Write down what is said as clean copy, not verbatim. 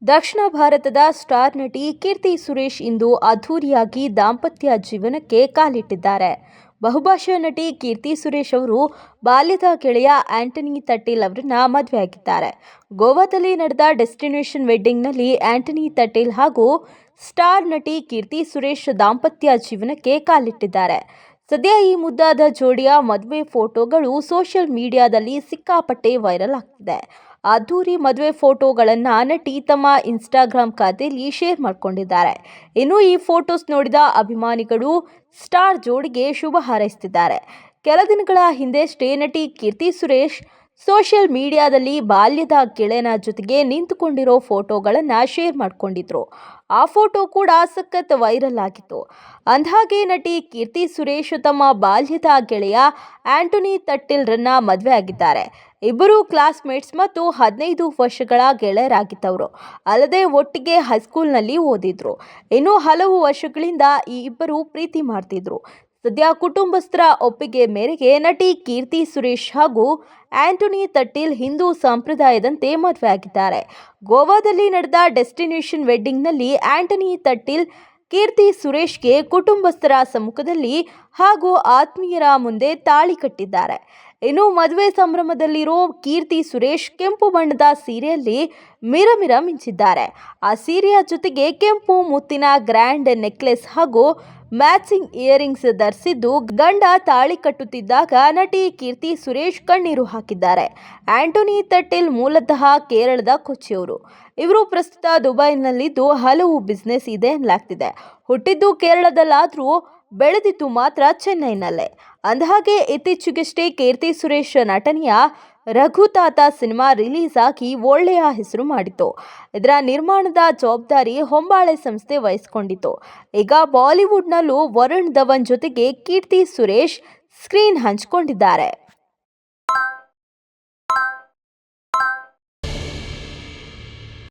ದಕ್ಷಿಣ ಭಾರತದ ಸ್ಟಾರ್ ನಟಿ ಕೀರ್ತಿ ಸುರೇಶ್ ಇಂದು ಅದ್ಧೂರಿಯಾಗಿ ದಾಂಪತ್ಯ ಜೀವನಕ್ಕೆ ಕಾಲಿಟ್ಟಿದ್ದಾರೆ. ಬಹುಭಾಷಾ ನಟಿ ಕೀರ್ತಿ ಸುರೇಶ್ ಅವರು ಬಾಲ್ಯದ ಗೆಳೆಯ ಆಂಟನಿ ತಟ್ಟೇಲ್ ಅವರನ್ನ ಮದುವೆಯಾಗಿದ್ದಾರೆ. ಗೋವಾದಲ್ಲಿ ನಡೆದ ಡೆಸ್ಟಿನೇಷನ್ ವೆಡ್ಡಿಂಗ್ನಲ್ಲಿ ಆಂಟನಿ ತಟ್ಟೇಲ್ ಹಾಗೂ ಸ್ಟಾರ್ ನಟಿ ಕೀರ್ತಿ ಸುರೇಶ್ ದಾಂಪತ್ಯ ಜೀವನಕ್ಕೆ ಕಾಲಿಟ್ಟಿದ್ದಾರೆ. ಸದ್ಯ ಈ ಮುದ್ದಾದ ಜೋಡಿಯ ಮದುವೆ ಫೋಟೋಗಳು ಸೋಷಿಯಲ್ ಮೀಡಿಯಾದಲ್ಲಿ ಸಿಕ್ಕಾಪಟ್ಟೆ ವೈರಲ್ ಆಗ್ತಿದೆ. ಅದ್ಧೂರಿ ಮದುವೆ ಫೋಟೋಗಳನ್ನು ನಟಿ ತಮ್ಮ ಇನ್ಸ್ಟಾಗ್ರಾಮ್ ಖಾತೆಯಲ್ಲಿ ಶೇರ್ ಮಾಡಿಕೊಂಡಿದ್ದಾರೆ. ಇನ್ನು ಈ ಫೋಟೋಸ್ ನೋಡಿದ ಅಭಿಮಾನಿಗಳು ಸ್ಟಾರ್ ಜೋಡಿಗೆ ಶುಭ ಹಾರೈಸುತ್ತಿದ್ದಾರೆ. ಕೆಲ ದಿನಗಳ ಹಿಂದೆಷ್ಟೇ ನಟಿ ಕೀರ್ತಿ ಸುರೇಶ್ ಸೋಷಿಯಲ್ ಮೀಡಿಯಾದಲ್ಲಿ ಬಾಲ್ಯದ ಗೆಳೆಯನ ಜೊತೆಗೆ ನಿಂತುಕೊಂಡಿರೋ ಫೋಟೋಗಳನ್ನು ಶೇರ್ ಮಾಡಿಕೊಂಡಿದ್ರು. ಆ ಫೋಟೋ ಕೂಡ ಸಖತ್ ವೈರಲ್ ಆಗಿತ್ತು. ಅಂದಹಾಗೆ ನಟಿ ಕೀರ್ತಿ ಸುರೇಶ್ ತಮ್ಮ ಬಾಲ್ಯದ ಗೆಳೆಯ ಆಂಟನಿ ತಟ್ಟೇಲ್ರನ್ನ ಮದುವೆ ಆಗಿದ್ದಾರೆ. ಇಬ್ಬರು ಕ್ಲಾಸ್ಮೇಟ್ಸ್ ಮತ್ತು 15 ವರ್ಷಗಳ ಗೆಳೆಯರಾಗಿದ್ದವರು. ಅಲ್ಲದೆ ಒಟ್ಟಿಗೆ ಹೈಸ್ಕೂಲ್ನಲ್ಲಿ ಓದಿದ್ರು. ಇನ್ನು ಹಲವು ವರ್ಷಗಳಿಂದ ಈ ಇಬ್ಬರು ಪ್ರೀತಿ ಮಾಡ್ತಿದ್ರು. ಸದ್ಯ ಕುಟುಂಬಸ್ಥರ ಒಪ್ಪಿಗೆ ಮೇರೆಗೆ ನಟಿ ಕೀರ್ತಿ ಸುರೇಶ್ ಹಾಗೂ ಆಂಟನಿ ತಟ್ಟೇಲ್ ಹಿಂದೂ ಸಂಪ್ರದಾಯದಂತೆ ಮದುವೆಯಾಗಿದ್ದಾರೆ. ಗೋವಾದಲ್ಲಿ ನಡೆದ ಡೆಸ್ಟಿನೇಷನ್ ವೆಡ್ಡಿಂಗ್ನಲ್ಲಿ ಆಂಟನಿ ತಟ್ಟೇಲ್ ಕೀರ್ತಿ ಸುರೇಶ್ಗೆ ಕುಟುಂಬಸ್ಥರ ಸಮ್ಮುಖದಲ್ಲಿ ಹಾಗೂ ಆತ್ಮೀಯರ ಮುಂದೆ ತಾಳಿ ಕಟ್ಟಿದ್ದಾರೆ. ಇನ್ನು ಮದುವೆ ಸಂಭ್ರಮದಲ್ಲಿರೋ ಕೀರ್ತಿ ಸುರೇಶ್ ಕೆಂಪು ಬಣ್ಣದ ಸೀರೆಯಲ್ಲಿ ಮಿರಮಿರ ಮಿಂಚಿದ್ದಾರೆ. ಆ ಸೀರೆಯ ಜೊತೆಗೆ ಕೆಂಪು ಮುತ್ತಿನ ಗ್ರ್ಯಾಂಡ್ ನೆಕ್ಲೆಸ್ ಹಾಗೂ ಮ್ಯಾಚಿಂಗ್ ಇಯರಿಂಗ್ಸ್ ಧರಿಸಿದ್ದು ಗಂಡ ತಾಳಿ ಕಟ್ಟುತ್ತಿದ್ದಾಗ ನಟಿ ಕೀರ್ತಿ ಸುರೇಶ್ ಕಣ್ಣೀರು ಹಾಕಿದ್ದಾರೆ. ಆಂಟನಿ ತಟ್ಟೇಲ್ ಮೂಲತಃ ಕೇರಳದ ಕೊಚ್ಚಿಯವರು. ಇವರು ಪ್ರಸ್ತುತ ದುಬೈನಲ್ಲಿದ್ದು ಹಲವು ಬಿಸ್ನೆಸ್ ಇದೆ ಎನ್ನಲಾಗ್ತಿದೆ. ಹುಟ್ಟಿದ್ದು ಕೇರಳದಲ್ಲಾದರೂ ಬೆಳೆದಿದ್ದು ಮಾತ್ರ ಚೆನ್ನೈನಲ್ಲೇ. ಅಂದಹಾಗೆ ಇತ್ತೀಚೆಗಷ್ಟೇ ಕೀರ್ತಿ ಸುರೇಶ್ ನಟನೆಯ ರಘುತಾತ ಸಿನಿಮಾ ರಿಲೀಸ್ ಆಗಿ ಒಳ್ಳೆಯ ಹೆಸರು ಮಾಡಿತ್ತು. ಇದರ ನಿರ್ಮಾಣದ ಜವಾಬ್ದಾರಿ ಹೊಂಬಾಳೆ ಸಂಸ್ಥೆ ವಹಿಸಿಕೊಂಡಿತ್ತು. ಈಗ ಬಾಲಿವುಡ್ನಲ್ಲೂ ವರುಣ್ ಧವನ್ ಜೊತೆಗೆ ಕೀರ್ತಿ ಸುರೇಶ್ ಸ್ಕ್ರೀನ್ ಹಂಚಿಕೊಂಡಿದ್ದಾರೆ.